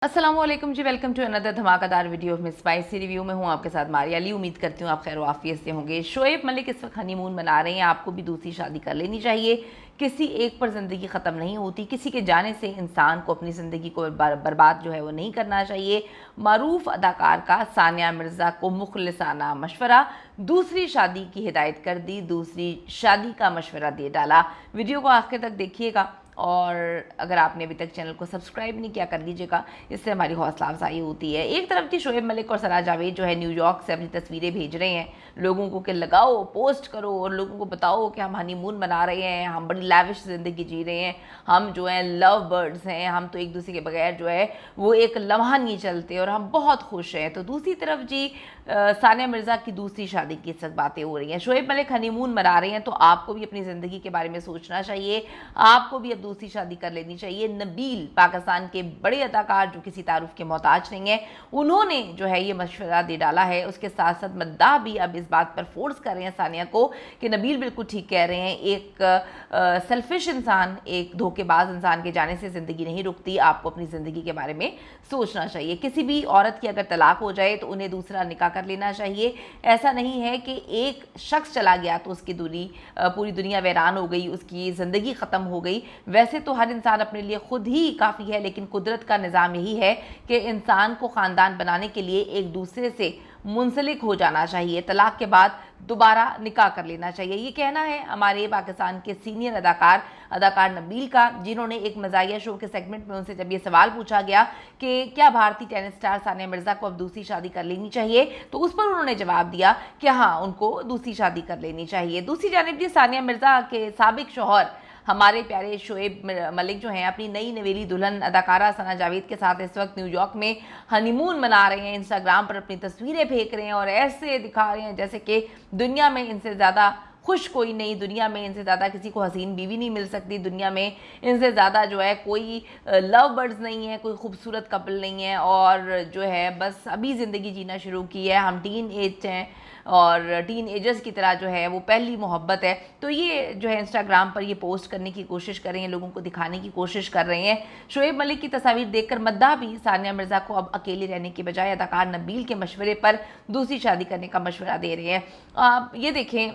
अस्सलामुअलैकुम जी, welcome to another धमाकेदार video of miss spicy review में हूँ आपके साथ मारिया अली। उम्मीद करती हूँ आप खैर वाफियत से होंगे। शोएब मलिक इस वक्त हनीमून मना रहे हैं। आपको भी दूसरी शादी कर लेनी चाहिए। किसी एक पर ज़िंदगी ख़त्म नहीं होती। किसी के जाने से इंसान को अपनी ज़िंदगी को बर्बाद जो है वो नहीं करना चाहिए। मारूफ अदाकार का सानिया मिर्ज़ा को मुखलिसाना मशवरा, दूसरी शादी की हिदायत कर दी, दूसरी शादी का मशवरा दे डाला। वीडियो को आखिर तक देखिएगा और अगर आपने अभी तक चैनल को सब्सक्राइब नहीं किया कर लीजिएगा, इससे हमारी हौसला अफजाई होती है। एक तरफ थी शोएब मलिक और सना जावेद जो है न्यूयॉर्क से अपनी तस्वीरें भेज रहे हैं लोगों को कि लगाओ, पोस्ट करो और लोगों को बताओ कि हम हनीमून मना रहे हैं, हम बड़ी लैविश ज़िंदगी जी रहे हैं, हम जो हैं लव बर्ड्स हैं, हम तो एक दूसरे के बगैर जो है वो एक लम्हा नहीं चलते और हम बहुत खुश हैं। तो दूसरी तरफ जी सानिया मिर्ज़ा की दूसरी शादी की सब बातें हो रही हैं। शोएब मलिक हनीमून मना रहे हैं तो आपको भी अपनी ज़िंदगी के बारे में सोचना चाहिए, आपको भी अब दूसरी शादी कर लेनी चाहिए। नबील पाकिस्तान के बड़े अदाकार जो किसी तारुफ के मोहताज नहीं है, उन्होंने जो है ये मशवरा दे डाला है। उसके साथ साथ मद्दाह भी अब इस बात पर फोर्स कर रहे हैं सानिया को कि नबील बिल्कुल ठीक कह रहे हैं, एक सेल्फिश इंसान, एक धोखेबाज इंसान के जाने से ज़िंदगी नहीं रुकती। आपको अपनी ज़िंदगी के बारे में सोचना चाहिए। किसी भी औरत की अगर तलाक हो जाए तो उन्हें दूसरा निकाह कर लेना चाहिए। ऐसा नहीं है कि एक शख्स चला गया तो उसकी पूरी दुनिया वीरान हो गई, उसकी ज़िंदगी ख़त्म हो गई। वैसे तो हर इंसान अपने लिए खुद ही काफ़ी है, लेकिन कुदरत का निज़ाम यही है कि इंसान को ख़ानदान बनाने के लिए एक दूसरे से मुंसलिक हो जाना चाहिए, तलाक के बाद दोबारा निकाह कर लेना चाहिए। ये कहना है हमारे पाकिस्तान के सीनियर अदाकार नबील का, जिन्होंने एक मज़ाहिया शो के सेगमेंट में उनसे जब ये सवाल पूछा गया कि क्या भारतीय टेनिस स्टार सानिया मिर्ज़ा को अब दूसरी शादी कर लेनी चाहिए, तो उस पर उन्होंने जवाब दिया कि हाँ, उनको दूसरी शादी कर लेनी चाहिए। दूसरी जानिब जी सानिया मिर्ज़ा के साबिक शौहर हमारे प्यारे शोएब मलिक जो हैं अपनी नई नवेली दुल्हन अदाकारा सना जावेद के साथ इस वक्त न्यूयॉर्क में हनीमून मना रहे हैं। इंस्टाग्राम पर अपनी तस्वीरें फेंक रहे हैं और ऐसे दिखा रहे हैं जैसे कि दुनिया में इनसे ज़्यादा खुश कोई नहीं, दुनिया में इनसे ज़्यादा किसी को हसीन बीवी नहीं मिल सकती, दुनिया में इनसे ज़्यादा जो है कोई लव बर्ड्स नहीं है, कोई खूबसूरत कपल नहीं है और जो है बस अभी ज़िंदगी जीना शुरू की है। हम टीन एज हैं और टीन एजर्स की तरह जो है वो पहली मोहब्बत है। तो ये जो है इंस्टाग्राम पर ये पोस्ट करने की कोशिश कर रहे हैं, लोगों को दिखाने की कोशिश कर रहे हैं। शोएब मलिक की तस्वीर देखकर मद्दाह भी सानिया मिर्ज़ा को अब अकेले रहने की बजाय अदाकार नबील के मशवरे पर दूसरी शादी करने का मशवरा दे रहे हैं। आप ये देखें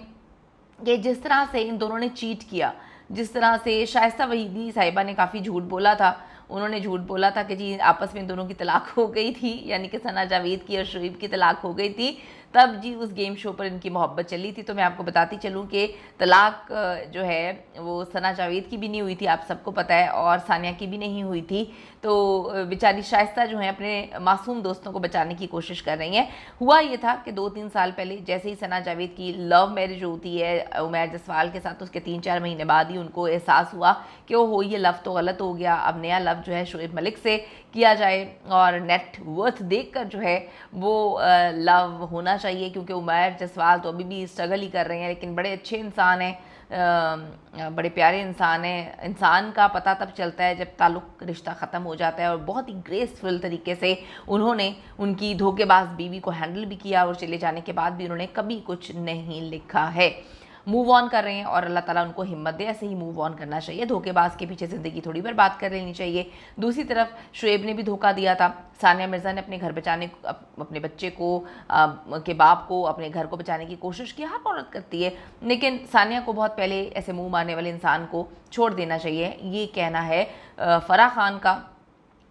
कि जिस तरह से इन दोनों ने चीट किया, जिस तरह से शाइस्ता वहीदी साहिबा ने काफ़ी झूठ बोला था, उन्होंने झूठ बोला था कि जी आपस में इन दोनों की तलाक हो गई थी, यानी कि सना जावेद की और शोएब की तलाक हो गई थी, तब जी उस गेम शो पर इनकी मोहब्बत चली थी। तो मैं आपको बताती चलूँ कि तलाक जो है वो सना जावेद की भी नहीं हुई थी, आप सबको पता है, और सानिया की भी नहीं हुई थी। तो बेचारी शाइस्ता जो है अपने मासूम दोस्तों को बचाने की कोशिश कर रही हैं। हुआ ये था कि 2-3 साल पहले जैसे ही सना जावेद की लव मैरिज होती है उमैर जसवाल के साथ, तो उसके 3-4 महीने बाद ही उनको एहसास हुआ कि वो ये लव तो गलत हो गया, अब नया लव जो है शोएब मलिक से किया जाए और नेट वर्थ देखकर जो है वो लव होना चाहिए, क्योंकि उमैर जसवाल तो अभी भी स्ट्रगल ही कर रहे हैं, लेकिन बड़े अच्छे इंसान हैं, बड़े प्यारे इंसान हैं। इंसान का पता तब चलता है जब ताल्लुक़ रिश्ता ख़त्म हो जाता है, और बहुत ही ग्रेसफुल तरीके से उन्होंने उनकी धोखेबाज बीवी को हैंडल भी किया और चले जाने के बाद भी उन्होंने कभी कुछ नहीं लिखा है। मूव ऑन कर रहे हैं और अल्लाह ताला उनको हिम्मत दे, ऐसे ही मूव ऑन करना चाहिए। धोखेबाज के पीछे ज़िंदगी थोड़ी बर्बाद कर लेनी चाहिए। दूसरी तरफ शोएब ने भी धोखा दिया था। सानिया मिर्ज़ा ने अपने घर बचाने, अपने बच्चे को के बाप को, अपने घर को बचाने की कोशिश की, हर औरत करती है, लेकिन सानिया को बहुत पहले ऐसे मुँह मारने वाले इंसान को छोड़ देना चाहिए। ये कहना है फ़राह खान का।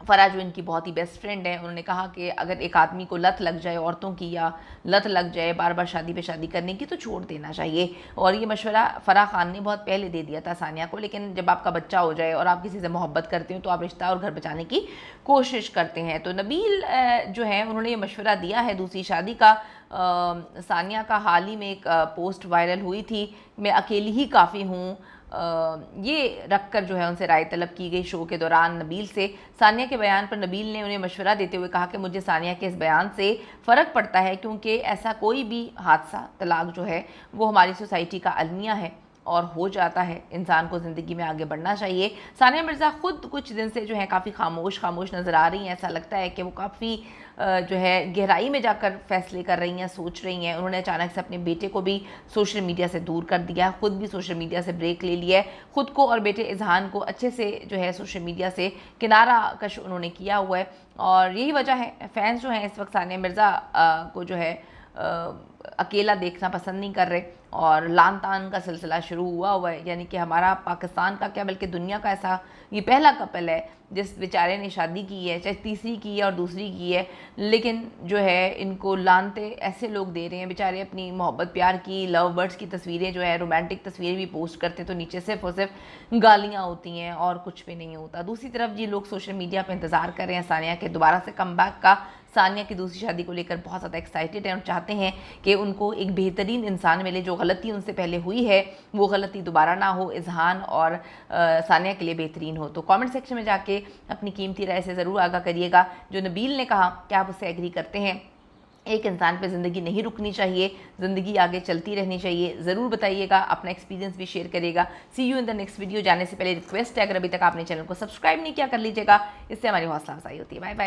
फ़राह जो इनकी बहुत ही बेस्ट फ्रेंड है, उन्होंने कहा कि अगर एक आदमी को लत लग जाए औरतों की, या लत लग जाए बार बार शादी पे शादी करने की, तो छोड़ देना चाहिए। और ये मशवरा फ़राह खान ने बहुत पहले दे दिया था सानिया को, लेकिन जब आपका बच्चा हो जाए और आप किसी से मोहब्बत करते हो तो आप रिश्ता और घर बचाने की कोशिश करते हैं। तो नबील जो है उन्होंने ये मशवरा दिया है दूसरी शादी का। सानिया का हाल ही में एक पोस्ट वायरल हुई थी, मैं अकेली ही काफ़ी हूँ, ये रख कर जो है उनसे राय तलब की गई शो के दौरान नबील से। सानिया के बयान पर नबील ने उन्हें मशवरा देते हुए कहा कि मुझे सानिया के इस बयान से फ़र्क पड़ता है, क्योंकि ऐसा कोई भी हादसा, तलाक जो है वो हमारी सोसाइटी का अलमिया है। और हो जाता है। इंसान को ज़िंदगी में आगे बढ़ना चाहिए। सानिया मिर्ज़ा खुद कुछ दिन से जो है काफ़ी खामोश नज़र आ रही हैं। ऐसा लगता है कि वो काफ़ी जो है गहराई में जाकर फैसले कर रही हैं, सोच रही हैं। उन्होंने अचानक से अपने बेटे को भी सोशल मीडिया से दूर कर दिया, खुद भी सोशल मीडिया से ब्रेक ले लिया है। खुद को और बेटे इज़हान को अच्छे से जो है सोशल मीडिया से किनारा कश उन्होंने किया हुआ है, और यही वजह है फैंस जो हैं इस वक्त सानिया मिर्ज़ा को जो है अकेला देखना पसंद नहीं कर रहे, और लान तान का सिलसिला शुरू हुआ है। यानी कि हमारा पाकिस्तान का क्या बल्कि दुनिया का ऐसा ये पहला कपल है जिस बेचारे ने शादी की है, चाहे तीसरी की है और दूसरी की है, लेकिन जो है इनको लानते ऐसे लोग दे रहे हैं। बेचारे अपनी मोहब्बत प्यार की, लव बर्ड्स की तस्वीरें जो है, रोमांटिक तस्वीरें भी पोस्ट करते हैं तो नीचे सिर्फ और सिर्फ गालियाँ होती हैं और कुछ भी नहीं होता। दूसरी तरफ ये लोग सोशल मीडिया पर इंतज़ार कर रहे हैं सानिया के दोबारा से कमबैक का। सानिया की दूसरी शादी को लेकर बहुत ज़्यादा एक्साइटेड हैं और चाहते हैं कि उनको एक बेहतरीन इंसान मिले। जो गलती उनसे पहले हुई है वो गलती दोबारा ना हो, इज़हान और सानिया के लिए बेहतरीन हो। तो कमेंट सेक्शन में जाके अपनी कीमती राय से ज़रूर आगाह करिएगा। जो नबील ने कहा क्या आप उससे एग्री करते हैं? एक इंसान पे ज़िंदगी नहीं रुकनी चाहिए, ज़िंदगी आगे चलती रहनी चाहिए। ज़रूर बताइएगा, अपना एक्सपीरियंस भी शेयर करिएगा। See you in the next video. जाने से पहले रिक्वेस्ट है, अगर अभी तक आपने चैनल को सब्सक्राइब नहीं किया कर लीजिएगा, इससे हमारी हौसला अफजाई होती है। Bye bye.